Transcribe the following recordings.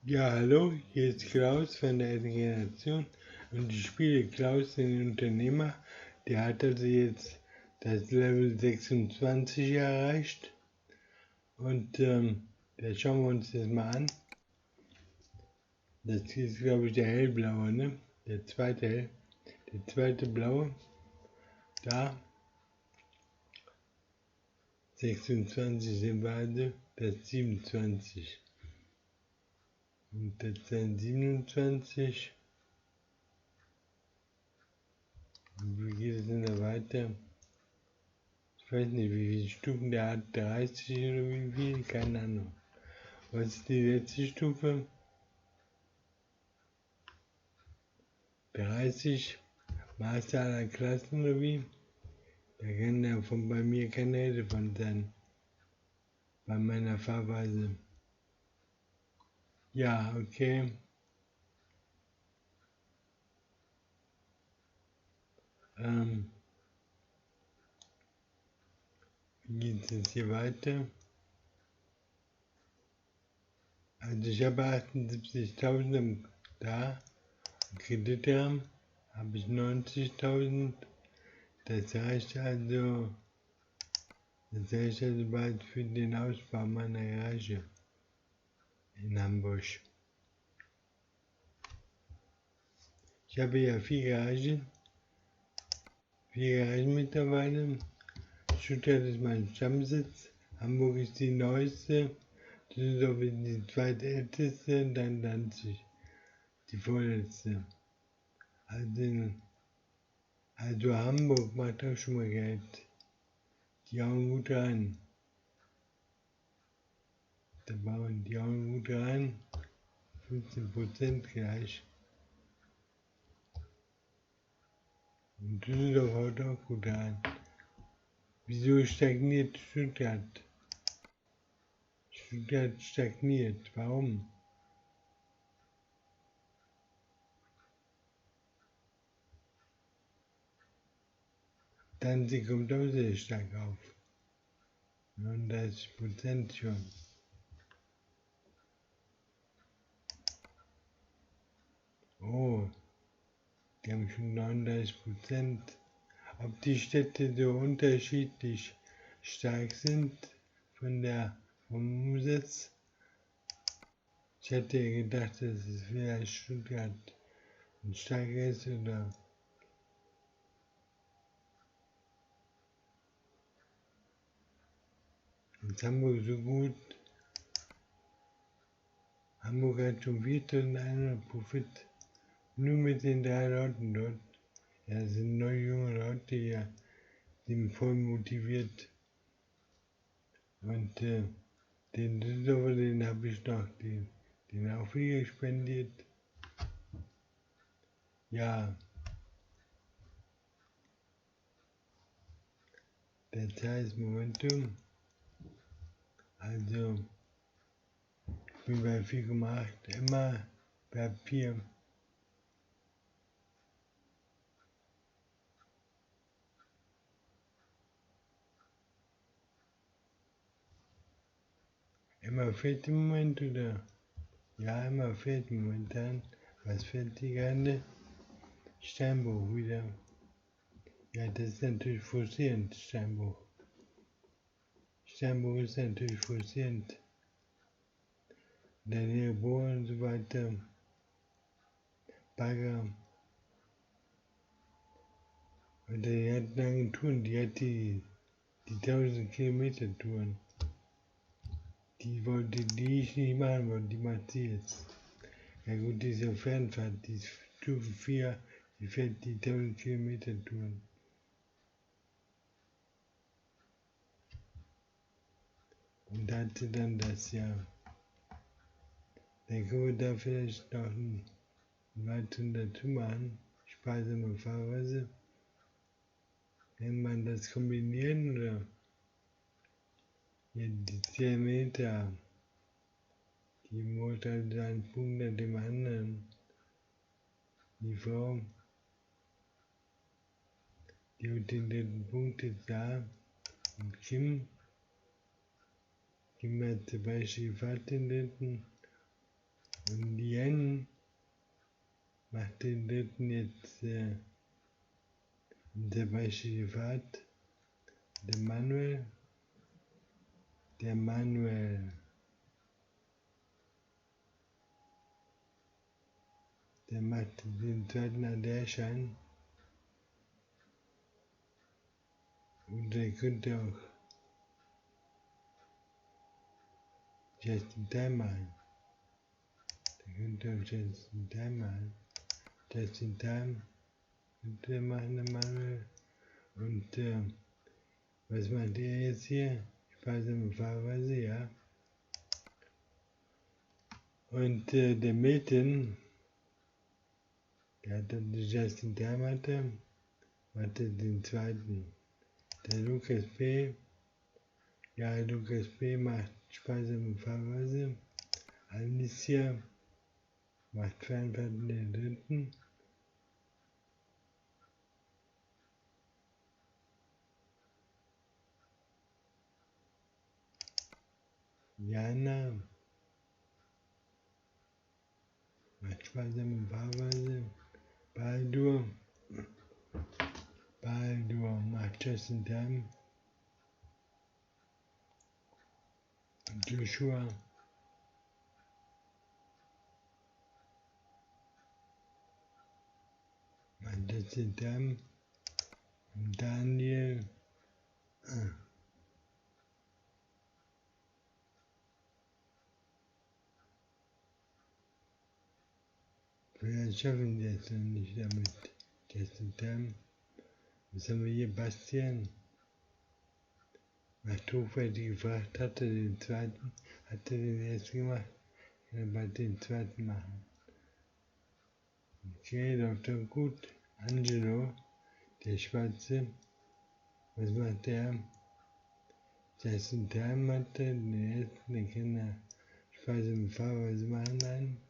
Ja, hallo, hier ist Klaus von der Generation und ich spiele Klaus, den Unternehmer. Der hat also jetzt das Level 26 erreicht und das schauen wir uns das mal an. Das ist, glaube ich, der hellblaue, ne? Der zweite blaue, da. 26 sind wir also, das 27. Und das dann 27. Wie geht es denn da weiter? Ich weiß nicht, wie viele Stufen der hat, 30 oder wie viel, keine Ahnung. Was ist die letzte Stufe? 30, Master aller Klassen oder wie? Da kann ja bei mir keine Rede von sein, bei meiner Fahrweise. Ja, okay. Wie geht es jetzt hier weiter? Also ich habe 78.000 da, Kredite habe ich 90.000, das reicht also bald für den Ausbau meiner Garage in Hamburg. Ich habe ja 4 Garagen mittlerweile. Stuttgart ist mein Stammsitz, Hamburg ist die neueste, Düsseldorf ist die zweitälteste, dann Danzig, die vorletzte. Also Hamburg macht auch schon mal Geld. Die hauen gut rein. Da bauen die hauen gut rein. 15% gleich. Und Düsseldorf haut auch gut rein. Wieso stagniert Stuttgart? Stuttgart stagniert. Warum? Danzig kommt auch sehr stark auf. 39% schon. Oh, die haben schon 39%. Ob die Städte so unterschiedlich stark sind vom Umsatz? Ich hätte gedacht, dass es vielleicht Stuttgart stärker ist oder. Ist Hamburg so gut? Hamburg hat schon 4.100 Profit. Nur mit den 3 Leuten dort. Ja, das sind neue junge Leute hier, sind voll motiviert. Und den Düsseldorfer, den habe ich noch den Auflieger spendiert. Ja, das heißt Momentum. Also, ich bin bei 4,8, immer bei 4. Immer fehlt im Moment, oder? Ja, immer fehlt momentan. Was fehlt die gerade? Steinbruch wieder. Ja, das ist natürlich frustrierend, Steinbruch. Steinbruch ist natürlich frustrierend. Der Bohr und so weiter. Bagger. Und die hat lange Touren, die hat die 1000 Kilometer Touren. Die ich nicht machen wollte, die macht sie jetzt. Ja gut, die ist ja Fernfahrt, die ist Stufe 4, die fährt die 1000 Kilometer Touren. Und da hat sie dann das Jahr. Dann können wir da vielleicht noch einen weiteren dazu machen. Sparsame Fahrweise. Kann man das kombinieren oder? Ja, die 10 Meter. Die muss halt einen Punkt nach dem anderen. Die Frau, die hat den dritten Punkt jetzt da. Und Kim hat zum Beispiel Fahrt den dritten. Und Jen macht den dritten jetzt unterbreche die Fahrt. Der Manuel, der macht den zweiten ADR-Schein und der könnte auch Just in Time machen. Der könnte auch Just in Time machen. Just in Time könnte er machen, der Manuel. Und was macht er jetzt hier? Sparsame Fahrweise, ja. Und der Milton, der hat dann die Just in Time hatte den zweiten. Der Lukas B. Ja, Lukas B. macht sparsame Fahrweise. Alicia macht Fernfahrten der dritten. Jana macht sparsame Fahrweise. Baldur macht Just in Time. Und Joshua macht Just in Time. Und Daniel vielleicht schaffen wir es noch nicht damit. Just in Time. Was haben wir hier? Bastian macht hochwertige Fracht, hatte den ersten gemacht, kann er bald den zweiten machen. Okay, Dr. Gut. Angelo, der Schwarze, was macht der? Just in Time hatte den ersten, den kann er sparsame Fahrweise machen, nein.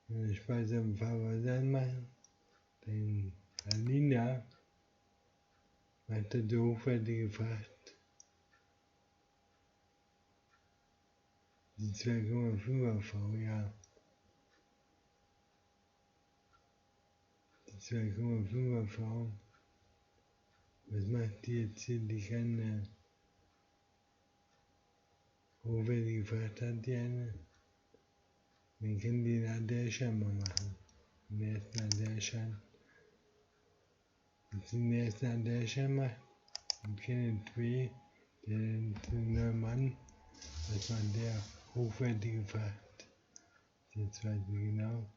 Wenn er sparsame Fahrweise anmachen, dann Alina macht er die hochwertige Fracht. Die 2,5er V, ja. Die 2,5er V. Was macht die jetzt hier? Die kann hochwertige Fracht hat die eine. Dann kann die den ADR-Schein mal machen. Den ersten ADR-Schein. Wenn sie den ersten ADR-Schein macht, dann kennt W, den neuen Mann, das war der hochwertige Fracht. Der zweite, genau.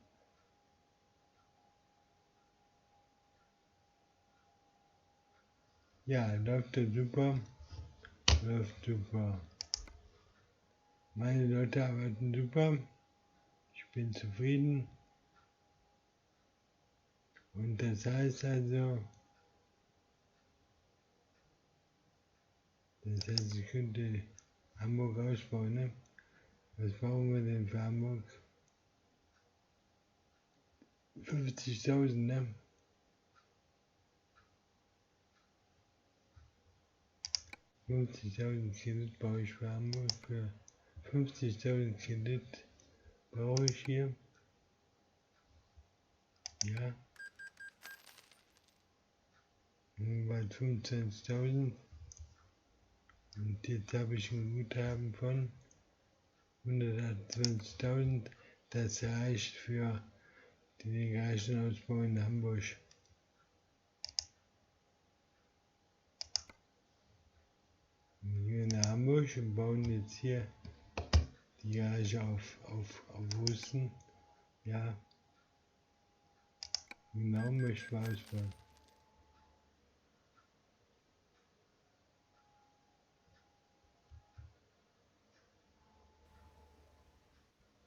Ja, läuft super. Meine Leute arbeiten super. Ich bin zufrieden. Und das heißt also, ich könnte Hamburg ausbauen, ne? Was brauchen wir denn für Hamburg? 50.000, ne? 50.000 Kredit brauche ich für Hamburg. Für 50.000 Kredit brauche ich hier. Ja. Bei 25.000. Und jetzt habe ich ein Guthaben von 128.000. Das reicht für den Garagenausbau in Hamburg. Wir gehen nach Hamburg und bauen jetzt hier die Garage auf Husten. Ja, genau möchten wir ausbauen.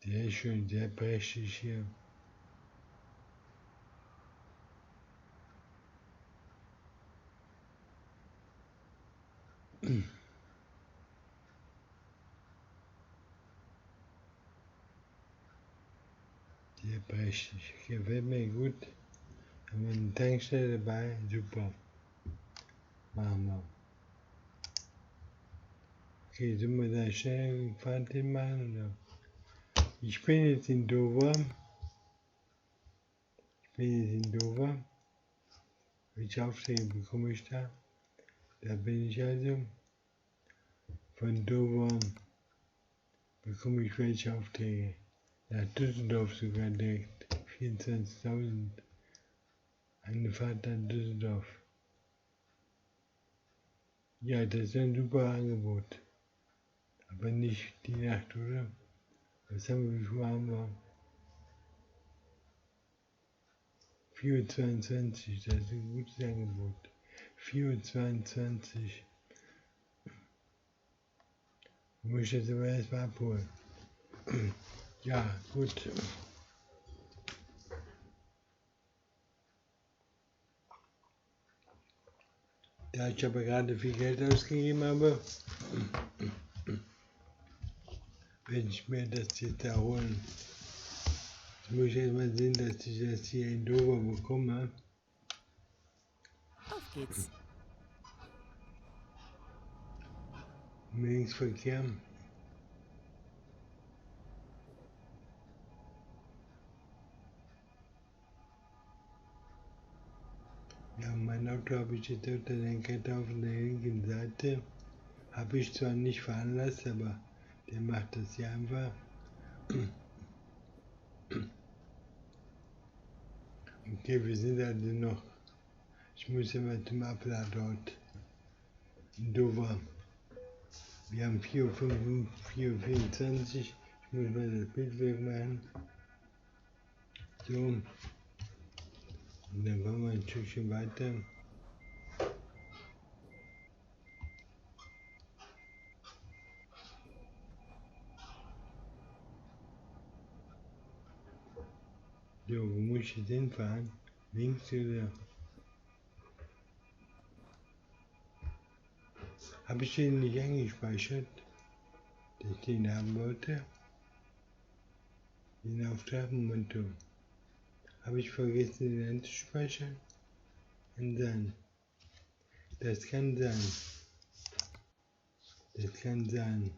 Der ist schon sehr prächtig hier. Sehr prächtig. Gefällt mir gut. Haben wir eine Tankstelle dabei? Super. Machen wir. Okay, sollen wir da schnell Fahrt hinmachen? Oder? Ich bin jetzt in Dover. Welche Aufträge bekomme ich da? Da bin ich also. Von Dover bekomme ich welche Aufträge? Nach Düsseldorf sogar direkt. 24.000. Eine Fahrt nach Düsseldorf. Ja, das ist ein super Angebot. Aber nicht die Nacht, oder? Was haben wir, wie viel haben wir? 4,22, das ist ein gutes Angebot. 4,22. Muss ich das aber erstmal abholen. Ja, gut. Da ich aber gerade viel Geld ausgegeben habe, werde ich mir das jetzt erholen. Jetzt muss ich erstmal sehen, dass ich das hier in Dover bekomme. Auf geht's. Linksverkehr. Ja, mein Auto habe ich jetzt unter der Kette auf der linken Seite. Habe ich zwar nicht veranlasst, aber der macht das ja einfach. Okay, wir sind also noch. Ich muss immer zum Abladeort in Dover. Wir haben 4:05, 4:24. Ich muss mal das Bild wegmachen. So. Und dann fahren wir ein Stückchen weiter. So, wo muss ich jetzt hinfahren? Links oder? Habe ich den nicht eingespeichert, dass ich den haben wollte? Den Auftrag, Moment. Habe ich vergessen, den einzuspeichern? Kann sein. Das kann sein. Das kann sein.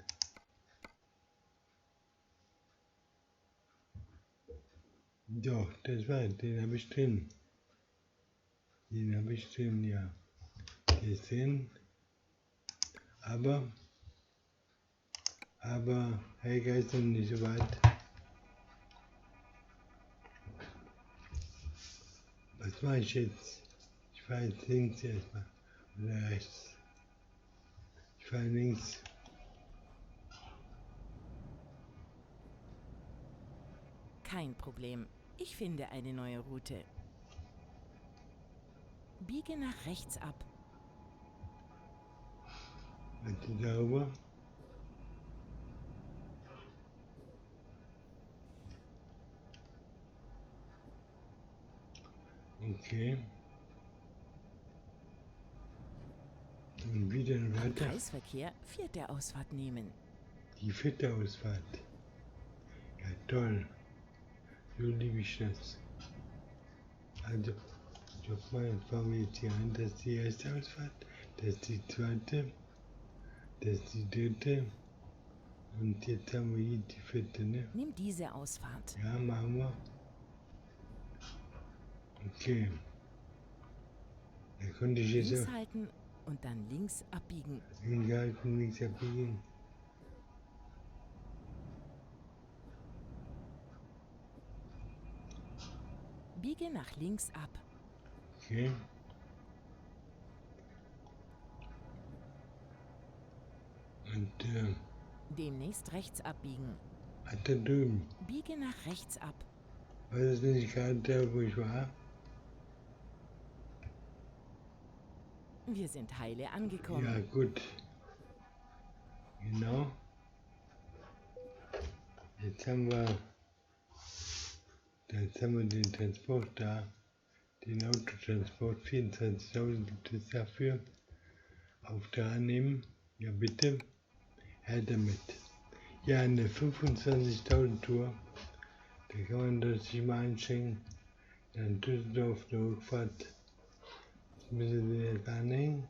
Doch, das war, den habe ich drin. Den habe ich drin, ja. Der ist drin. Aber Helga ist noch nicht so weit. Was mache ich jetzt? Ich fahre jetzt links erstmal. Oder rechts. Ich fahre links. Kein Problem. Ich finde eine neue Route. Biege nach rechts ab. Und darüber. Okay. Und wieder Im weiter. Kreisverkehr 4. Ausfahrt nehmen. Die 4. Ausfahrt. Ja, toll. So liebe ich das. Also, guck mal, jetzt fahren wir jetzt hier ein. Das ist die erste Ausfahrt. Das ist die zweite. Das ist die dritte. Und jetzt haben wir hier die 4. Ne? Nimm diese Ausfahrt. Ja, machen wir. Okay. Da konnte ich jetzt Links auch halten und dann links abbiegen. hingehalten, nichts abbiegen. Biege nach links ab. Okay. Und Demnächst rechts abbiegen. da drüben. Biege nach rechts ab. War das nicht gerade da, wo ich war? Wir sind heile angekommen. Ja, gut. Genau. Jetzt haben wir den Transport da. Den Autotransport. 24.000 gibt es dafür. Auftrag annehmen. Ja, bitte. Her damit. Ja, eine 25.000 Tour. Da kann man das sich mal einschenken. Dann Düsseldorf, eine Rückfahrt. Das müssen wir jetzt anhängen.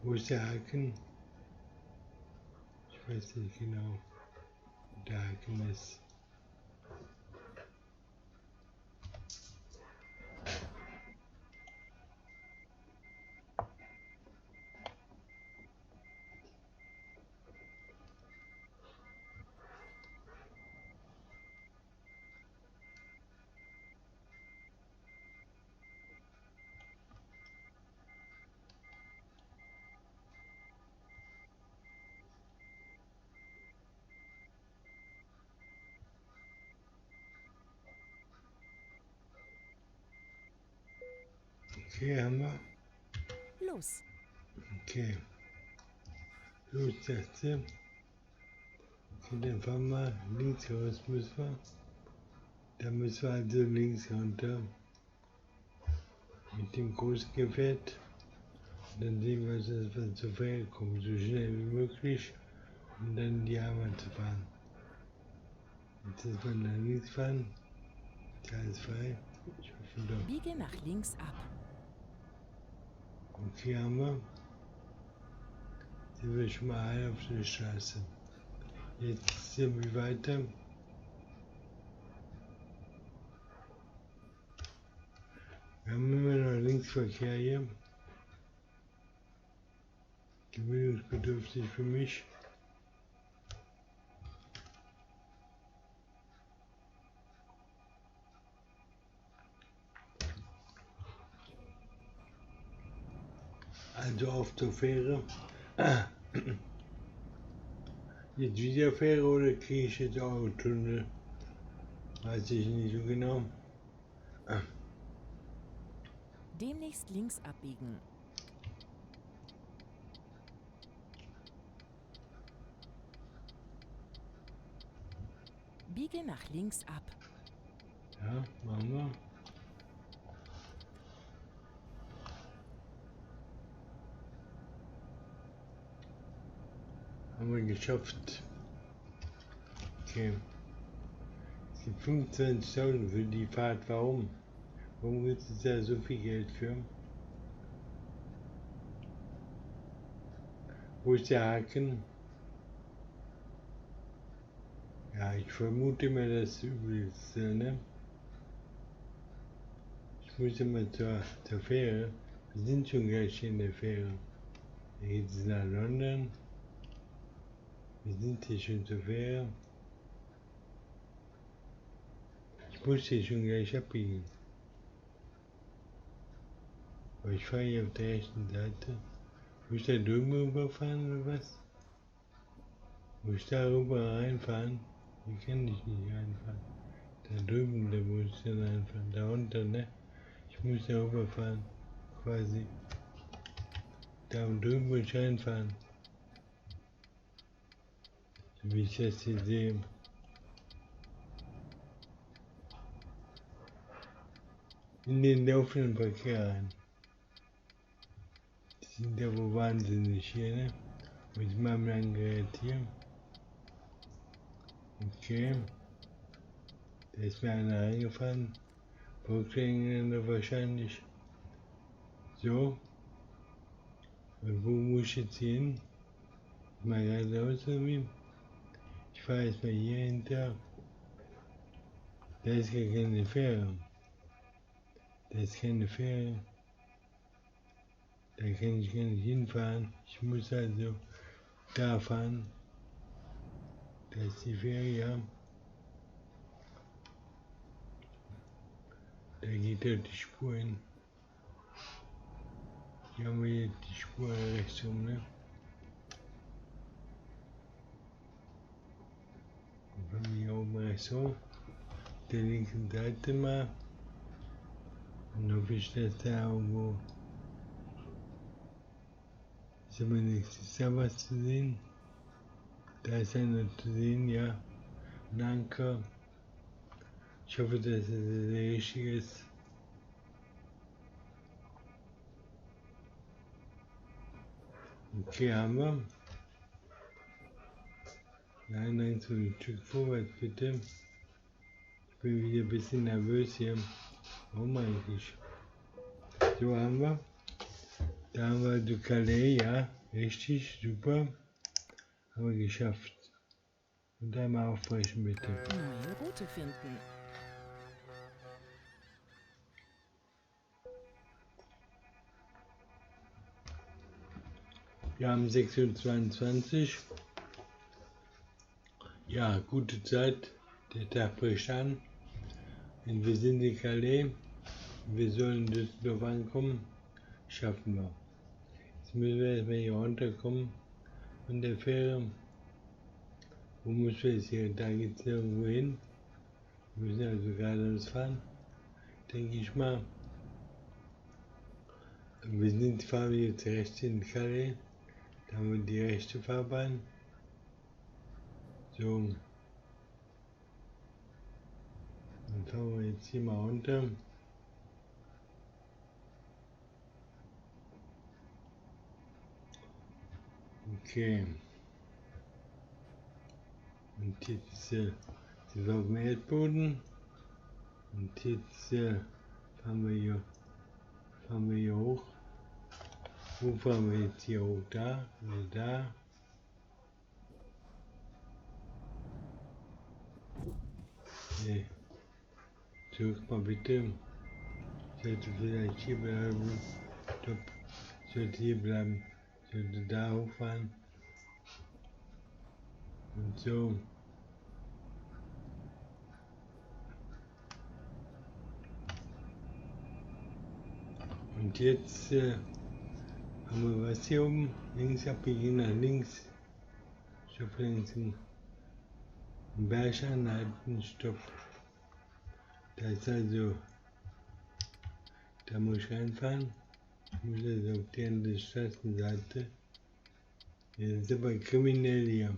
Wo ist der Haken? Ich weiß nicht genau, wo der Haken ist. Okay, haben wir. Los. Okay. Los, sagt sie. Okay, dann fahren wir links raus, müssen wir. Da müssen wir also links runter. Mit dem großen Gefährt. Und dann sehen wir, dass wir zur Fähre kommen, so schnell wie möglich. Und dann die Heimat zu fahren. Jetzt ist man nach links fahren. Da ist frei. Ich hoffe doch. Biege nach links ab. Okay, haben wir. Sind wir schon mal heil auf der Straße. Jetzt sind wir weiter. Wir haben immer noch Linksverkehr hier. Gewöhnungsbedürftig für mich. Also auf der Fähre. Jetzt wieder Fähre oder kriege ich jetzt auch einen Tunnel? Weiß ich nicht so genau. Demnächst links abbiegen. Biege nach links ab. Ja, machen wir. Haben wir geschafft. Okay. Es gibt 25.000 für die Fahrt. Warum? Warum gibt es da so viel Geld für? Wo ist der Haken? Ja, ich vermute mal das Übelste, ne? Ich muss immer zur Fähre. Wir sind schon gleich in der Fähre. Da geht es nach London. Wir sind hier schon zur Fähre. Ich muss hier schon gleich abbiegen. Aber ich fahre hier auf der rechten Seite. Muss ich da drüben rüberfahren oder was? Muss ich da rüber reinfahren? Hier kann ich nicht reinfahren. Da drüben, da muss ich dann reinfahren. Da unten, ne? Ich muss da rüberfahren. Quasi. Da drüben muss ich reinfahren. So wie ich das hier sehe. In den laufenden Verkehr rein. Die sind ja wohl wahnsinnig hier, ne? Mit meinem langen Gerät hier. Okay. Da ist mir einer reingefahren. Engländer wahrscheinlich. So. Und wo muss ich jetzt hin? Mal geradeaus irgendwie. Ich fahre jetzt mal hier hinter. Da ist gar keine Fähre. Da ist keine Fähre. Da kann ich gar nicht hinfahren. Ich muss also da fahren. Da ist die Fähre, ja. Da geht ja die Spur hin. Hier haben wir jetzt die Spur rechts rum, ne? Und wenn wir hier oben rechts hoch, der linken Seite mal, dann hoffe ich, dass da irgendwo ist aber nichts. Ist da was zu sehen? Da ist einer zu sehen, ja. Ein Anker. Ich hoffe, dass es der richtige ist. Okay, haben wir. Nein, nein, so ein Stück vorwärts bitte. Ich bin wieder ein bisschen nervös hier. Warum eigentlich? So haben wir. Da haben wir die Calais, ja. Richtig, super. Haben wir geschafft. Und einmal aufbrechen bitte. Neue Route finden. Wir haben 6:22 Uhr. Ja, gute Zeit. Der Tag bricht an. Und wir sind in Calais. Wir sollen in Düsseldorf ankommen. Schaffen wir. Jetzt müssen wir erstmal hier runterkommen von der Fähre. Wo müssen wir jetzt hier? Da geht es irgendwo hin. Wir müssen also geradeaus fahren. Denke ich mal. Fahren wir jetzt rechts in Calais. Da haben wir die rechte Fahrbahn. So. Dann fahren wir jetzt hier mal runter. Okay. Und jetzt sind wir auf dem Erdboden. Und jetzt fahren wir hier hoch. Wo fahren wir jetzt hier hoch? Da oder da? Nee. Zurück mal bitte. Sollte vielleicht hier bleiben. Stopp. Sollte hier bleiben. Sollte da hochfahren. Und so. Und jetzt haben wir was hier oben. Links abbiegen nach links. Stopp links. Einen Berg anhalten. Stopp. Da ist also. Da muss ich reinfahren. Ich muss also auf die andere Straßenseite. Hier ist aber kriminell hier.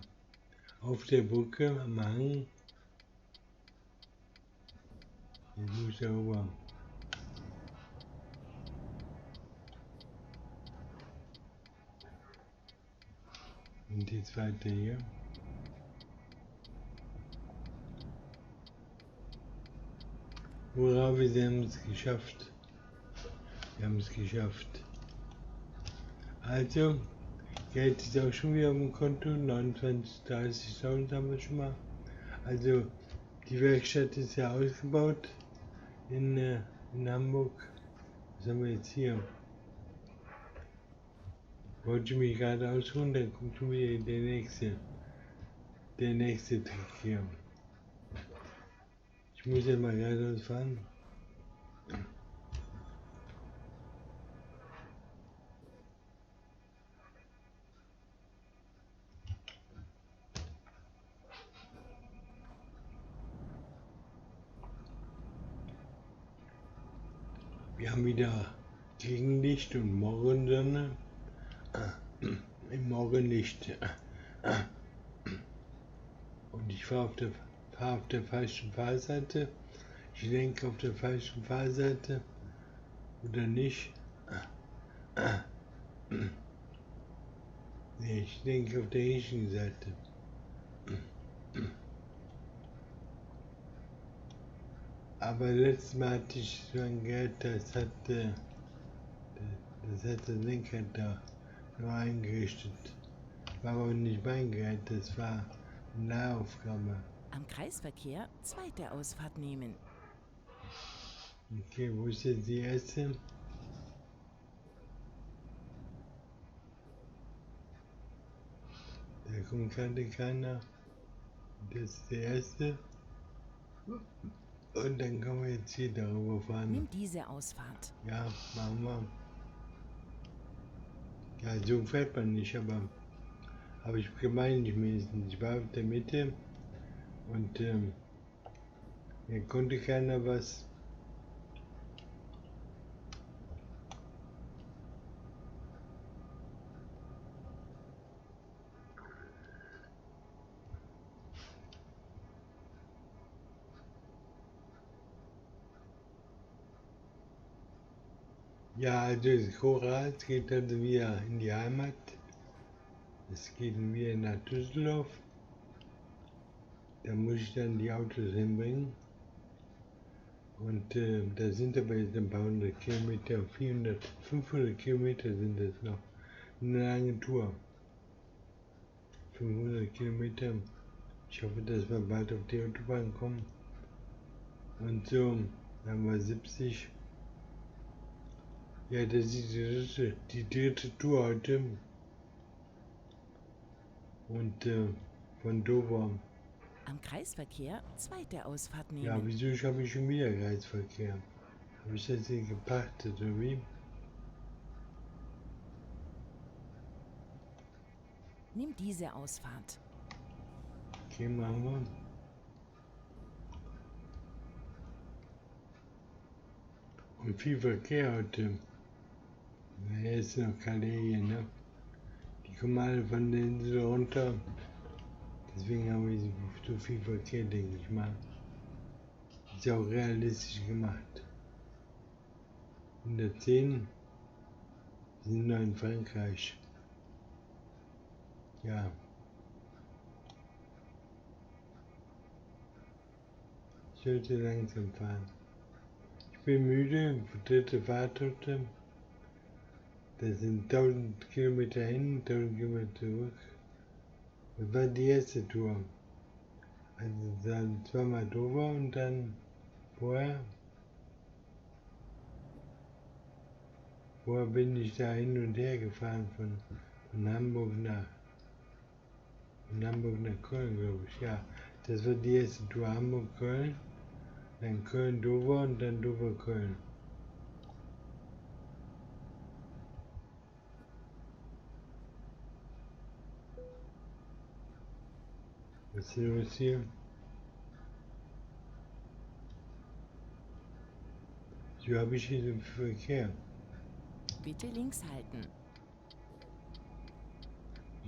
Auf der Brücke am Hang. Jetzt muss ich da rüber. Und jetzt weiter hier. Hurra, wir haben es geschafft. Wir haben es geschafft. Also, Geld ist auch schon wieder auf dem Konto. 29.000, 30.000 haben wir schon mal. Also, die Werkstatt ist ja ausgebaut in Hamburg. Was haben wir jetzt hier? Wollte ich mich gerade ausruhen, dann kommt schon wieder der nächste Trick hier. Ich muss ja mal geradeaus fahren. Wir haben wieder Gegenlicht und Morgensonne. Im Morgenlicht. Und ich fahre auf der falschen Fahrseite. Ich lenke auf der falschen Fahrseite. Oder nicht? Nee, ich lenke auf der richtigen Seite. Aber letztes Mal hatte ich so ein Gerät, das hat das Lenkrad da nur eingerichtet. War aber nicht mein Gerät, das war eine Nahaufgabe. Am Kreisverkehr zweite Ausfahrt nehmen. Okay, wo ist jetzt die erste? Da kommt gerade keiner. Das ist der erste. Und dann können wir jetzt hier darüber fahren. Nimm diese Ausfahrt. Ja, machen wir. Ja, so fährt man nicht, aber habe ich gemeint, ich war auf der Mitte und mir konnte keiner was. Ja, also das Cora, es geht also wieder in die Heimat. Es geht wieder nach Düsseldorf. Da muss ich dann die Autos hinbringen. Und da sind aber jetzt ein paar hundert Kilometer, 500 Kilometer sind das noch eine lange Tour. 500 Kilometer. Ich hoffe, dass wir bald auf die Autobahn kommen. Und so, dann haben wir 70. Ja, das ist die dritte Tour heute. Und von Dover. Am Kreisverkehr zweite Ausfahrt nehmen. Ja, wieso habe ich schon wieder Kreisverkehr? Habe ich das hier gepachtet, oder wie? Nimm diese Ausfahrt. Okay, machen wir. Und viel Verkehr heute. Hier ist noch Calais, ne? Die kommen alle von der Insel runter. Deswegen haben wir so viel Verkehr, denke ich mal. Ist auch realistisch gemacht. 110 sind noch in Frankreich. Ja. Ich sollte langsam fahren. Ich bin müde, dritte Fahrt heute. Das sind 1000 Kilometer hin, 1000 Kilometer zurück. Das war die erste Tour. Also dann zweimal Dover und dann vorher bin ich da hin und her gefahren von Hamburg nach Köln, glaube ich. Ja, das war die erste Tour Hamburg-Köln, dann Köln-Dover und dann Dover-Köln. Was ist los hier? So habe ich hier so viel Verkehr. Bitte links halten.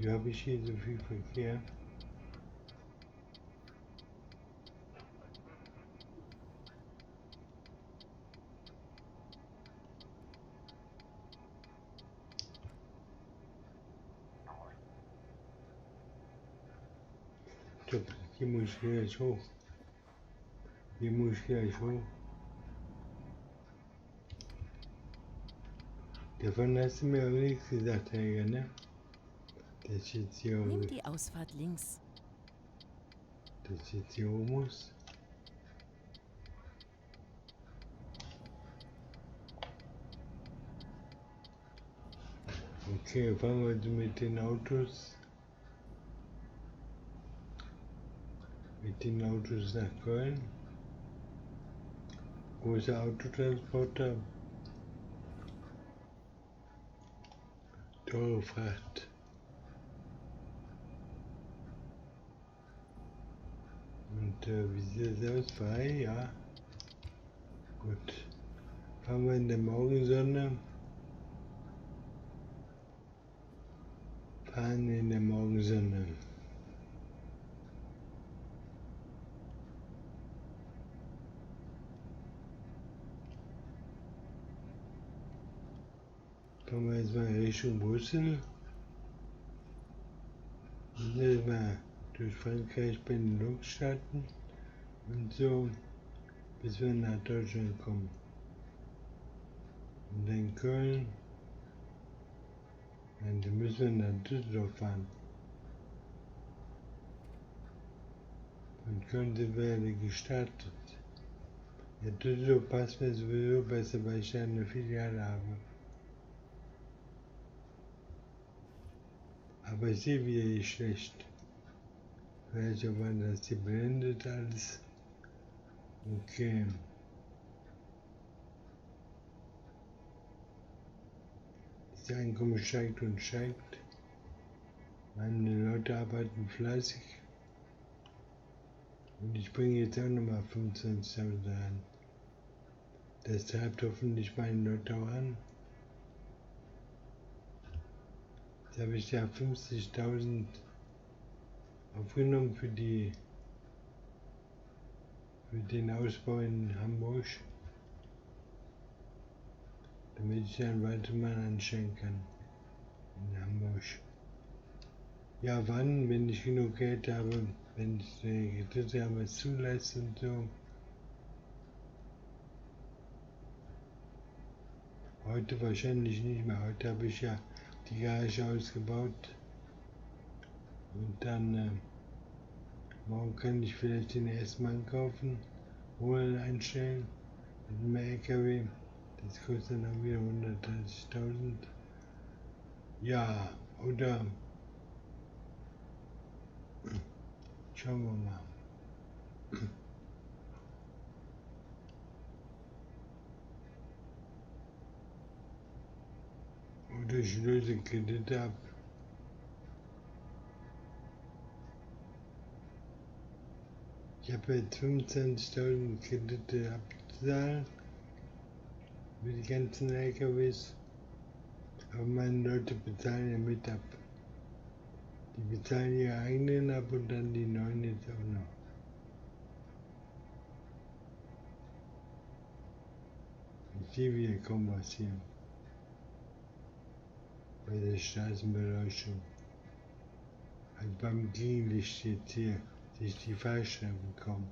So habe ich hier so viel Verkehr. Stopp, hier muss ich gleich hoch. Hier muss ich gleich hoch. Davon hast du mir aber nichts gesagt, Helga, ne? Dass jetzt hier, Nimm die Ausfahrt links. dass jetzt hier hoch muss. Okay, fahren wir also mit den Autos. Nach Köln. Großer Autotransporter. Teure Fracht. Und wie sieht das aus? Frei? Ja. Gut. Fahren wir in der Morgensonne. Fahren in der Morgensonne. Fahren wir jetzt mal Richtung Brüssel. Und jetzt mal durch Frankreich Benelux starten. Und so, bis wir nach Deutschland kommen. Und dann Köln. Und dann müssen wir nach Düsseldorf fahren. Von Köln sind wir ja gestartet. Ja, Düsseldorf passt mir sowieso besser, weil ich da eine Filiale habe. Aber ich sehe wieder hier schlecht. Vielleicht auch mal, dass die blendet alles. Okay. Das Einkommen steigt und steigt. Meine Leute arbeiten fleißig. Und ich bringe jetzt auch nochmal 25.000 an. Das treibt hoffentlich meine Leute auch an. Jetzt habe ich ja 50.000 aufgenommen für den Ausbau in Hamburg. Damit ich einen Weitermann anstellen kann. In Hamburg. Ja, wann? Wenn ich genug Geld habe, wenn ich die dritte Arbeit zulässt und so. Heute wahrscheinlich nicht mehr. Heute habe ich ja die Garage ausgebaut. Und dann morgen kann ich vielleicht den ersten Mann kaufen, holen, einstellen mit dem LKW. Das kostet dann wieder 130.000. Ja, oder schauen wir mal. Oder ich löse Kredite ab. Ich habe jetzt 25.000 Kredite abzahlen für die ganzen LKWs. Aber meine Leute bezahlen ja mit ab. Die bezahlen ihre eigenen ab und dann die neuen jetzt auch noch. Ich sehe wieder kaum was hier. Bei der Straßenbeleuchtung. Also beim Gegenlicht jetzt hier sehe ich die Fahrstreifen kaum.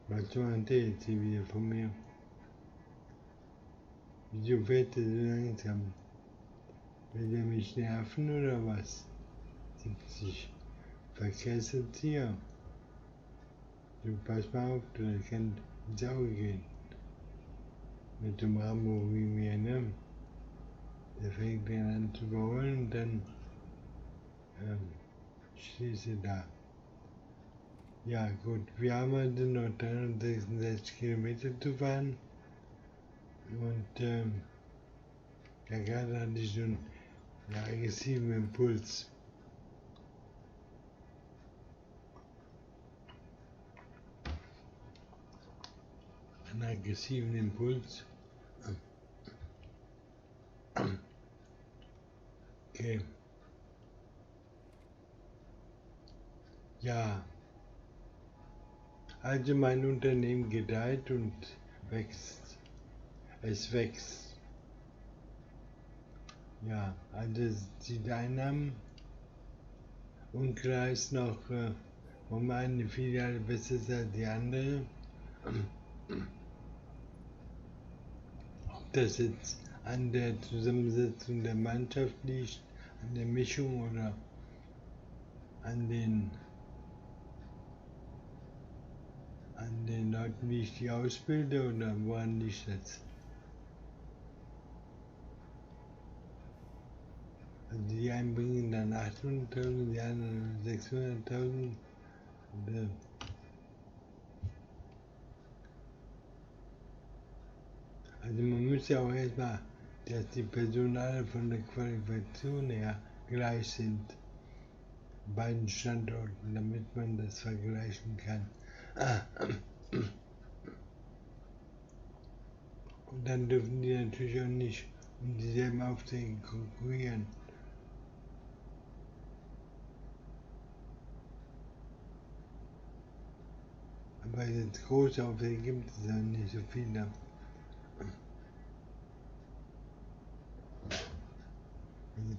Was macht der jetzt hier wieder von mir? Wieso fährt der so langsam? Will der mich nerven oder was? 70 Verkehrserzieher. Du pass mal auf, du kannst ins Auge gehen. Mit dem Rambo wie mir, ne? Der fängt dann an zu überholen und dann stehst du da. Ja gut, wir haben also noch 366 Kilometer zu fahren. Und ja, gerade hatte ich schon einen aggressiven Impuls. Einen aggressiven Impuls. Okay. Ja. Also mein Unternehmen gedeiht und wächst. Es wächst. Ja, also die Einnahmen. Und klar ist noch, warum eine Filiale besser ist als die andere. Ob das jetzt an der Zusammensetzung der Mannschaft liegt, an der Mischung oder an den Leuten, wie ich die ausbilde, oder woran liegt das? Also die einen bringen dann 800.000, die anderen 600.000. Also man muss ja auch erstmal, dass die Personale von der Qualifikation her gleich sind, beiden Standorten, damit man das vergleichen kann. Und dann dürfen die natürlich auch nicht um dieselben Aufträge konkurrieren. Aber jetzt große Aufträge gibt es auch nicht so viele.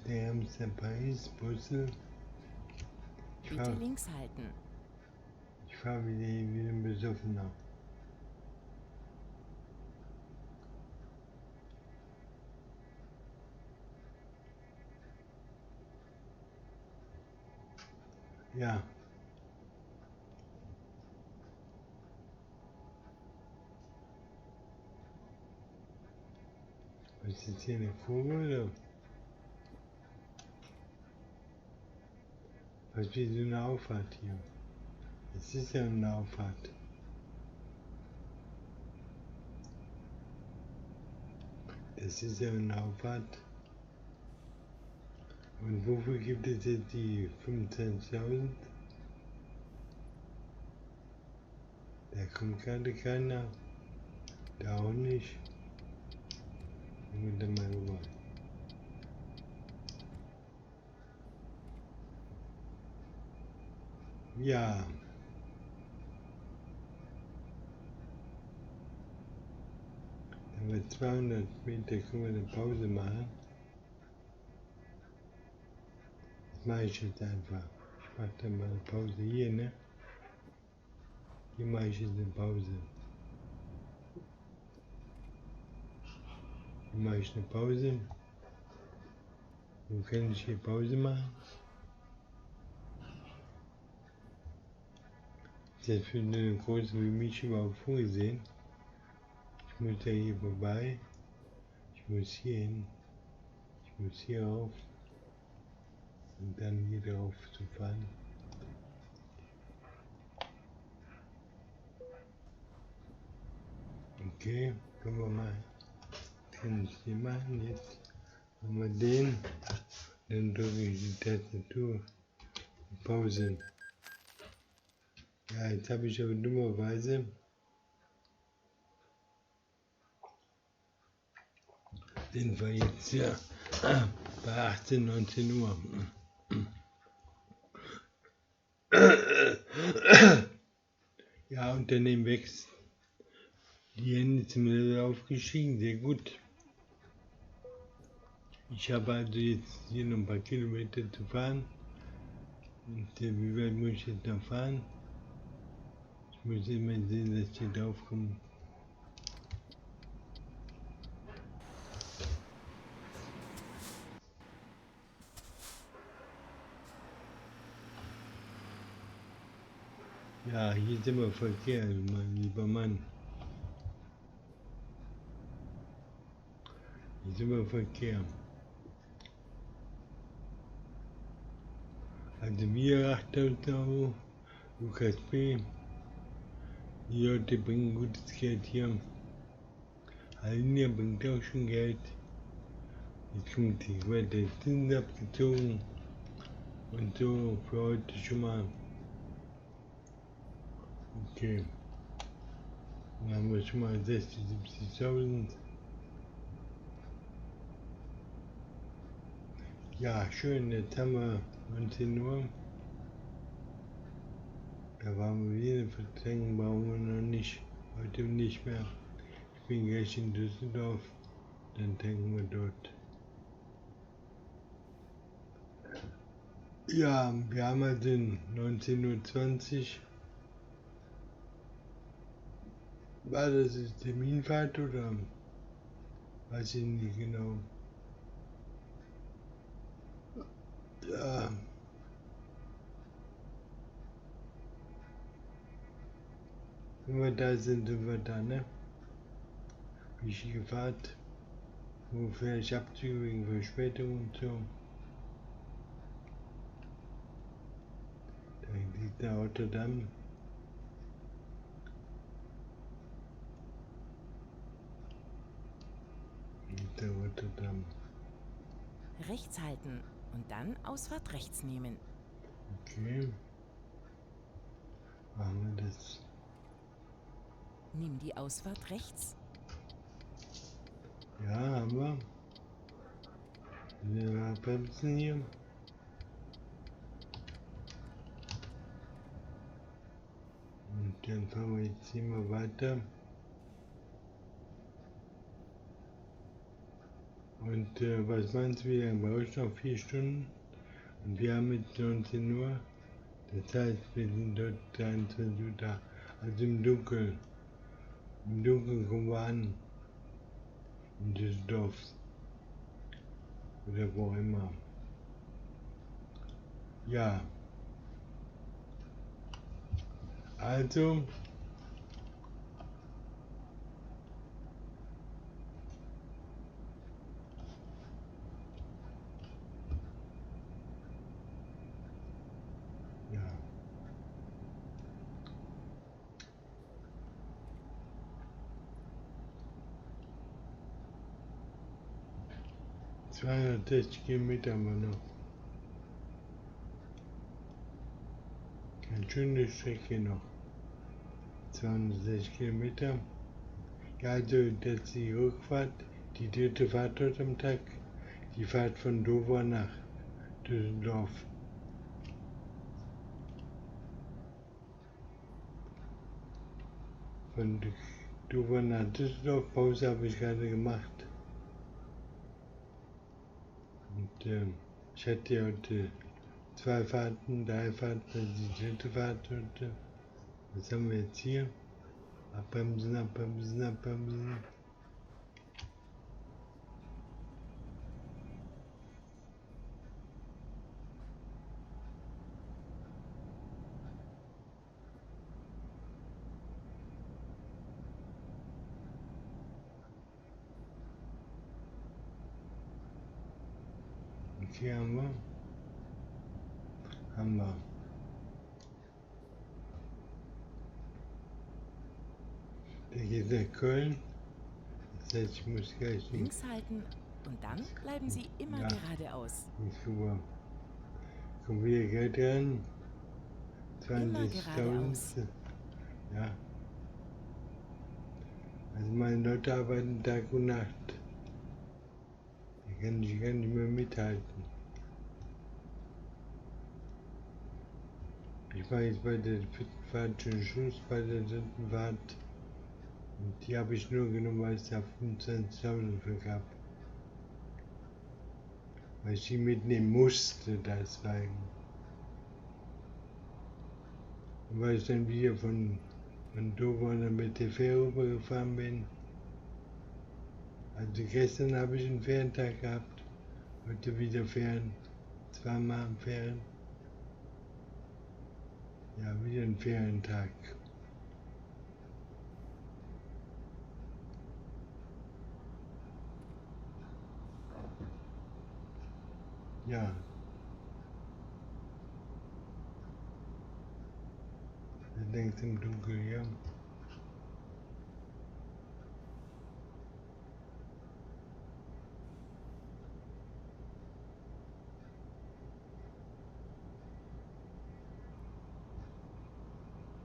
Der Amsterdam, Paris, Brüssel. Bitte links halten. Ich fahre wieder wie ein Besoffener. Ja. Was ist jetzt hier eine Kurve oder? Was ist wie so eine Auffahrt hier? Es ist ja eine Auffahrt. Das ist ja eine Auffahrt. Und wofür gibt es jetzt die 25.000? Da kommt gerade keiner. Da auch nicht. Gehen wir da mal rüber. Ja. Dann bei 200 Meter können wir eine Pause machen. Das mache ich jetzt einfach. Ich mache dann mal eine Pause hier, ne? Hier mache ich jetzt eine Pause. Dann mache ich eine Pause. Wo kann ich hier Pause machen? Ist das für eine große wie mich überhaupt vorgesehen? Ich muss ja hier vorbei. Ich muss hier hin. Ich muss hier rauf. Und dann hier drauf zu fahren. Okay, können wir mal. Kann ich den machen jetzt? Haben wir den. Dann drücke ich die Tastatur. Pause. Ja, jetzt habe ich aber dummerweise sind wir jetzt ja bei 18, 19 Uhr. Ja, Unternehmen wächst. Die Hände sind wieder aufgestiegen, sehr gut. Ich habe also jetzt hier noch ein paar Kilometer zu fahren. Und wie weit muss ich jetzt noch fahren? Ich muss immer sehen, dass ich hier drauf komme. Ja, hier sind wir Verkehr, mein lieber Mann. Hier sind wir Verkehr. Also wir 8.000 Euro, Lukas B. Die Leute bringen gutes Geld hier. Alinea bringt auch schon Geld. Jetzt kommt die weiter Zinsen abgezogen. Und so für heute schon mal. Okay. Dann haben wir schon mal 60, 70.000. Ja, schön, jetzt haben wir 19 Uhr. Da waren wir wieder verdrängen, brauchen wir noch nicht. Heute nicht mehr. Ich bin gleich in Düsseldorf. Dann tanken wir dort. Ja, wir haben also 19.20 Uhr. War das jetzt Terminfahrt oder weiß ich nicht genau. Ja. Wenn wir da sind, sind wir da, ne? Wichtige Fahrt. Wo vielleicht Abzüge wegen Verspätung und so. Da liegt der Rotterdam. Der Rotterdam. Rechts halten und dann Ausfahrt rechts nehmen. Okay. Machen wir das. Nimm die Ausfahrt rechts. Ja, haben wir. Wir bremsen hier. Und dann fahren wir jetzt hier mal weiter. Und was meinst du, wie lange brauchst du noch? 4 Stunden? Und wir haben jetzt 19 Uhr. Das heißt, wir sind dort 23 Uhr da. Also im Dunkeln. Im Dunkeln kommen wir an. In Düsseldorf. Oder wo auch immer. Ja. Also. Ja. 260 Kilometer haben wir noch. Eine schöne Strecke noch. 260 Kilometer. Ja, also das ist die Rückfahrt, die dritte Fahrt heute am Tag. Die Fahrt von Dover nach Düsseldorf. Von Dover nach Düsseldorf, Pause habe ich gerade gemacht. Und ich hatte ja heute 2 Fahrten, 3 Fahrten, das ist die dritte Fahrt heute. Was haben wir jetzt hier? Abbremsen, abbremsen, abbremsen. Okay, haben wir. Der geht nach Köln. Das heißt, ich muss gleich Links halten und dann bleiben Sie immer geradeaus. nicht super. Kommt wieder Geld rein. Immer 20.000. geradeaus. Ja. Also meine Leute arbeiten Tag und Nacht. Ich kann nicht mehr mithalten. Ich war jetzt bei der 4. Fahrt schon Schluss, bei der 3. Fahrt. Und die habe ich nur genommen, weil es da 25.000 für gab. Weil ich die mitnehmen musste, deswegen. Und weil ich dann wieder von Dover mit der Fähre rübergefahren bin. Also gestern habe ich einen Ferientag gehabt, heute wieder Ferien, zweimal Ferien. Ja, wieder ein Ferientag. Ja. Wird langsam dunkel, ja.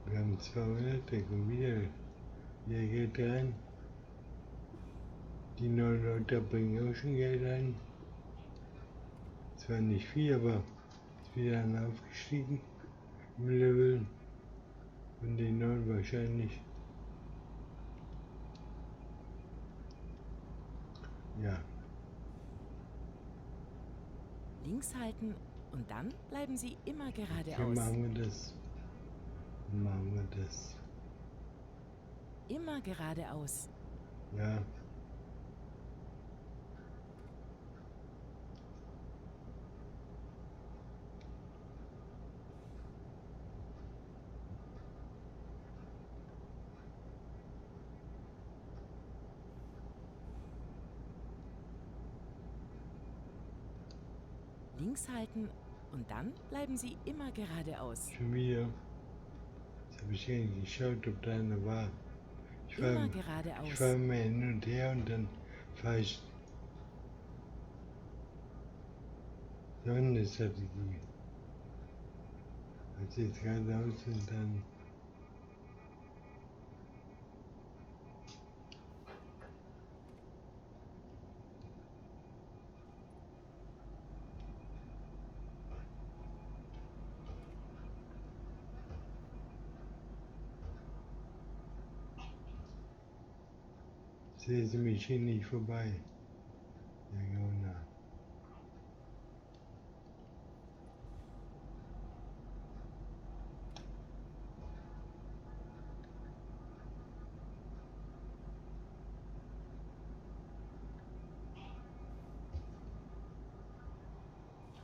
Wir haben 200, der kommt wieder Geld rein. Die neuen Leute bringen auch schon Geld ein. Zwar nicht viel, aber ist wieder einer aufgestiegen im Level. Von den neuen wahrscheinlich. Ja. Links halten und dann bleiben Sie immer Okay, geradeaus. machen wir das. Immer geradeaus. Ja. Links halten und dann bleiben Sie immer geradeaus. Schon wieder. Jetzt habe ich gar nicht geschaut, ob da einer war. Ich Immer fahre geradeaus. immer hin und her und dann fahre ich so eine Strategie. Als jetzt geradeaus und dann sehen Sie mich hier nicht vorbei. Ja, genau.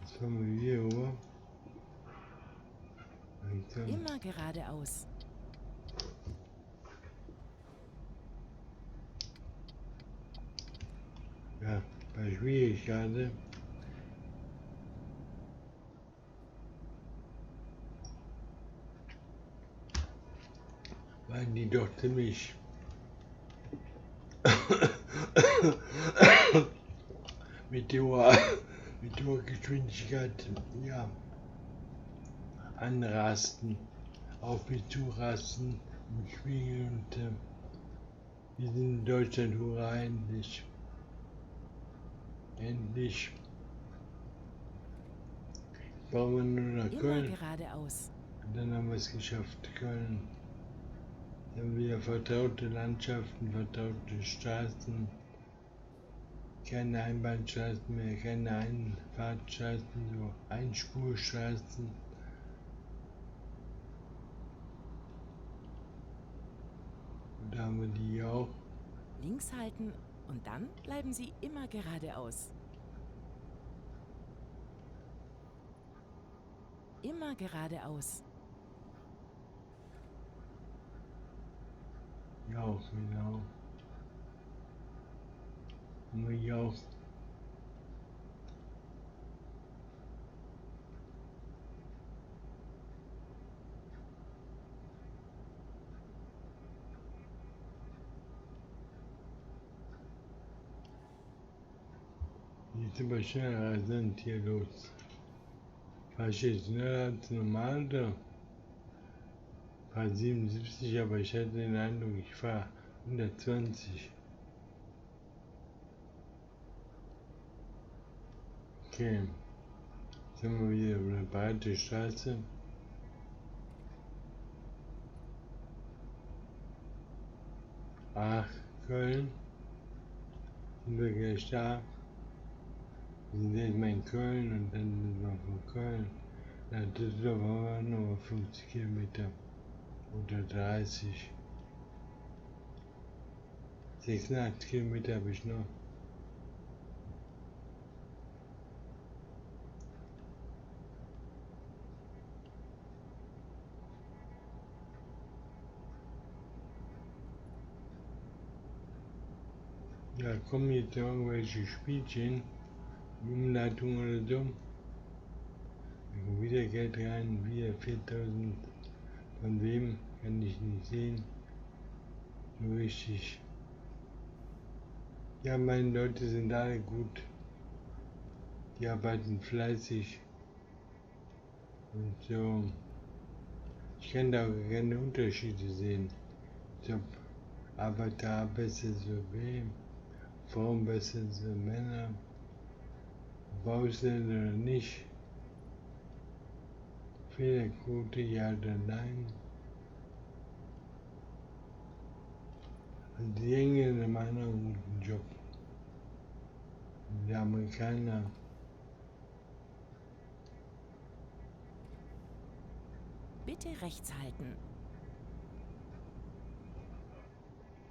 Jetzt fahren wir hier rüber. Langsam. Immer geradeaus. Ja, war schwierig gerade. Waren die doch ziemlich mit hoher Geschwindigkeit, ja, anrasten, auf mich zurasten im Spiegel und wir sind in Deutschland, hurra, endlich. Endlich. Brauchen wir nur nach Immer Köln geradeaus. und dann haben wir es geschafft, Köln. Dann haben wir vertraute Landschaften, vertraute Straßen, keine Einbahnstraßen mehr, keine Einfahrtstraßen, so Einspurstraßen. Und da haben wir die auch. Links halten und dann bleiben Sie immer geradeaus. Immer geradeaus. Ja, auch genau. Haben wir hier auch. Jetzt aber schnell rasant hier los. Fahr ich jetzt schneller als normal oder? Fahr 77, aber ich hatte den Eindruck, ich fahre 120. Okay, jetzt haben wir wieder eine breite Straße. Ach, Köln. Sind wir gleich da. Wir sind jetzt mal in Köln und dann sind wir von Köln nach Düsseldorf haben wir noch 50 Kilometer oder 30. 86 Kilometer habe ich noch. Ja, kommen jetzt noch irgendwelche Spielchen, Umleitung oder so. Da kommt wieder Geld rein, wieder 4000. Von wem kann ich nicht sehen. So richtig. Ja, meine Leute sind alle gut. Die arbeiten fleißig. Und so. Ich kann da auch keine Unterschiede sehen. Ob Arbeiter besser so wem, Frauen besser so Männer, Baustelle oder nicht. Fehlerquote ja oder nein. Also die Engländer machen einen guten Job. Die Amerikaner. Bitte rechts halten.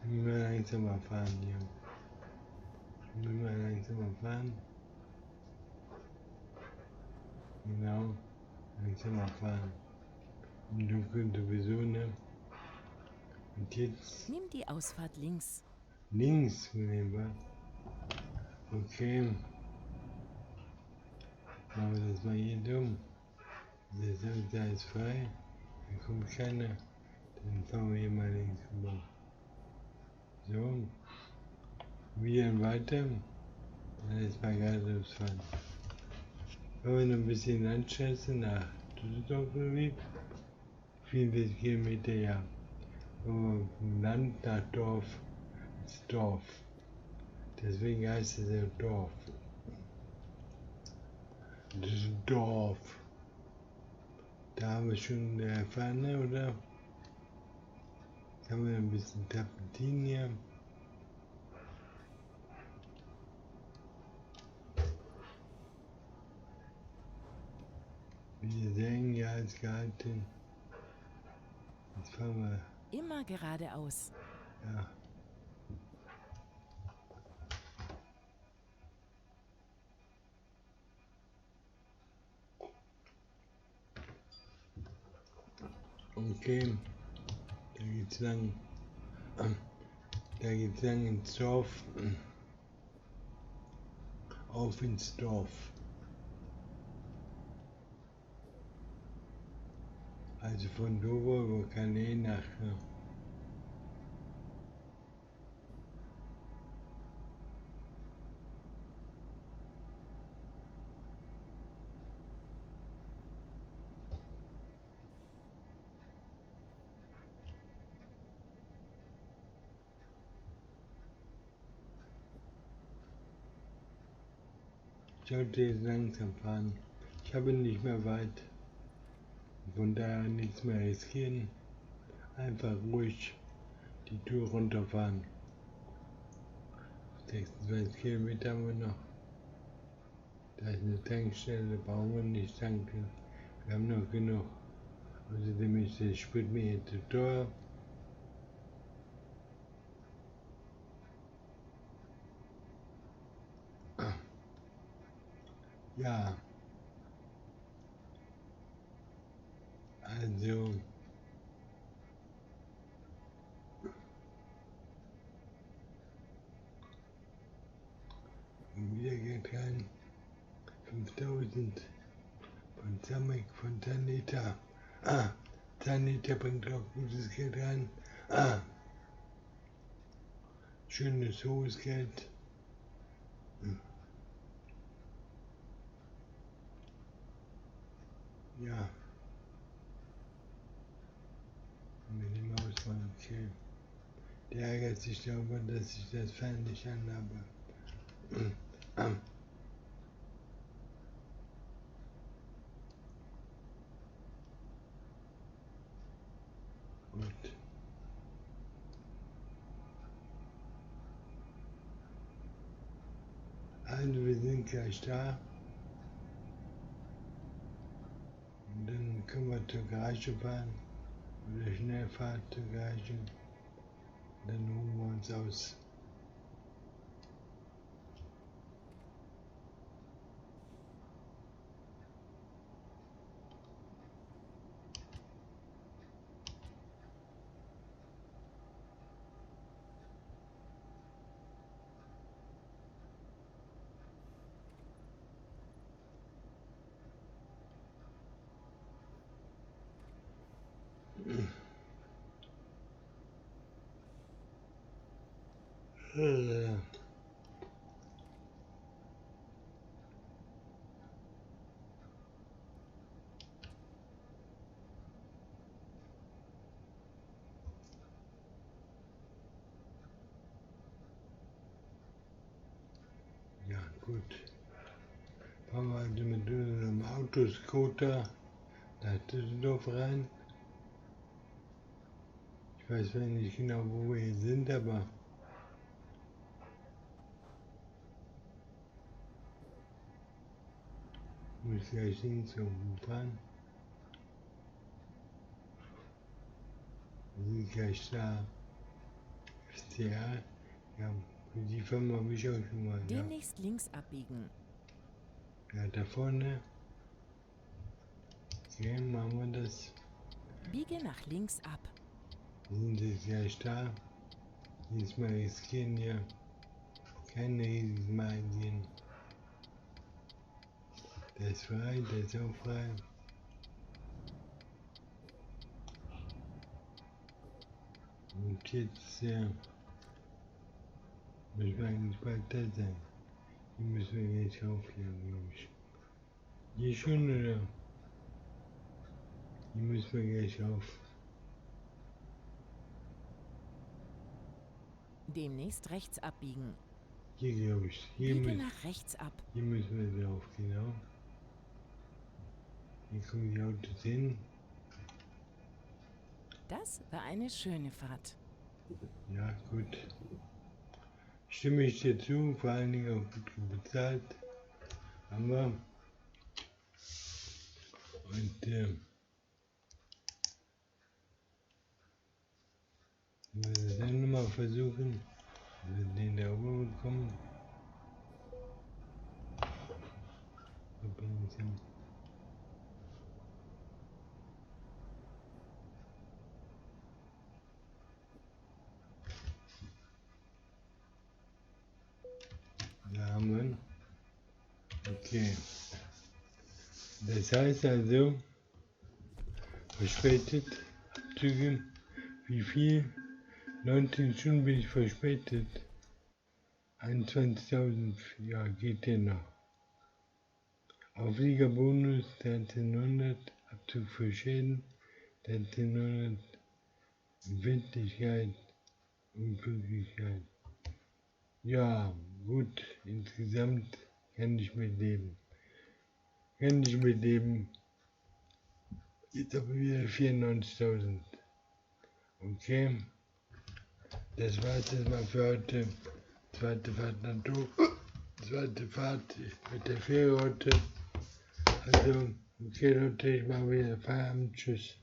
Wir müssen langsamer fahren hier. Wir müssen langsamer fahren. Genau, langsamer fahren. Im Dunkeln sowieso, ne? Und jetzt Nimm die Ausfahrt links. links nehmen wir. Okay. Machen wir das mal hier dumm. Da ist frei. Da kommt keiner. Dann fahren wir hier mal links rüber. So. Wieder weiter. Dann ist mal geradeaus fahren. Wenn wir noch ein bisschen Landstraße nach Düsseldorf bewegt. 44 Kilometer, ja. Vom Land nach Dorf ins Dorf. Deswegen heißt es ja Dorf. Das ist Dorf. Da haben wir schon erfahren, oder? Jetzt haben wir ein bisschen Terpentin hier. Wir sehen ja als gehalten. Jetzt fahren wir. Immer geradeaus. Ja. Okay. Da geht's lang. Da geht's lang ins Dorf. Auf ins Dorf. Also von Dover über Calais nach. Ich sollte jetzt langsam fahren. Ich habe nicht mehr weit. Von daher nichts mehr riskieren. Einfach ruhig die Tour runterfahren. 26 Kilometer haben wir noch. Da ist eine Tankstelle, brauchen wir nicht tanken. Wir haben noch genug. Außerdem ist der Sprit mir hier zu teuer. Ja. Also. Wieder geht rein. 5000 von Samek von Zaneta. Zaneta bringt auch gutes Geld rein. Schönes hohes Geld. Ja. Mit dem Auswahl, okay. Der ärgert sich darüber, dass ich das Fan nicht anhabe. Gut. Also wir sind gleich da. Und dann können wir zur Garage fahren. Oder Schnellfahrt zur Garage. Dann ruhen wir uns aus. Ja, gut. Fahren wir also mit unserem Autoscooter nach Düsseldorf rein. Ich weiß zwar nicht genau, wo wir hier sind, aber ich muss gleich hin zum fahren. Wir sind gleich da. FCA. Ja, für die Firma habe ich auch schon mal. Demnächst links abbiegen. Ja, da vorne. Okay, machen wir das. Biege nach links ab. Wir sind jetzt gleich da. Diesmal riskieren wir kein Risiken mehr eingehen. Der ist frei, der ist auch frei. Und jetzt müssen wir eigentlich bald da sein. Die müssen wir jetzt aufklären, glaube ich. Hier schon, oder? Die müssen wir gleich auf. Demnächst rechts abbiegen. Hier, glaube ich. Biege nach rechts ab. Hier müssen wir drauf, genau. Hier kommen die Autos hin. Das war eine schöne Fahrt. Ja, gut. Stimme ich dir zu, vor allen Dingen auch gut bezahlt. Haben wir. Und wir das dann nochmal versuchen, dass wir den da oben bekommen. Da haben wir ihn. Okay. Das heißt also, verspätet, Abzüge, wie viel? 19 Stunden bin ich verspätet. 21.000, ja, geht ja noch. Aufliegerbonus 1300, Abzug für Schäden 1300, Empfindlichkeit, Unpünktlichkeit. Ja, gut, insgesamt kann ich mit leben. Jetzt aber wieder 94.000. Okay, das war's jetzt mal für heute. Zweite Fahrt nach Düsseldorf. Zweite Fahrt mit der Fähre heute. Also, okay Leute, ich mache wieder Feierabend. Tschüss.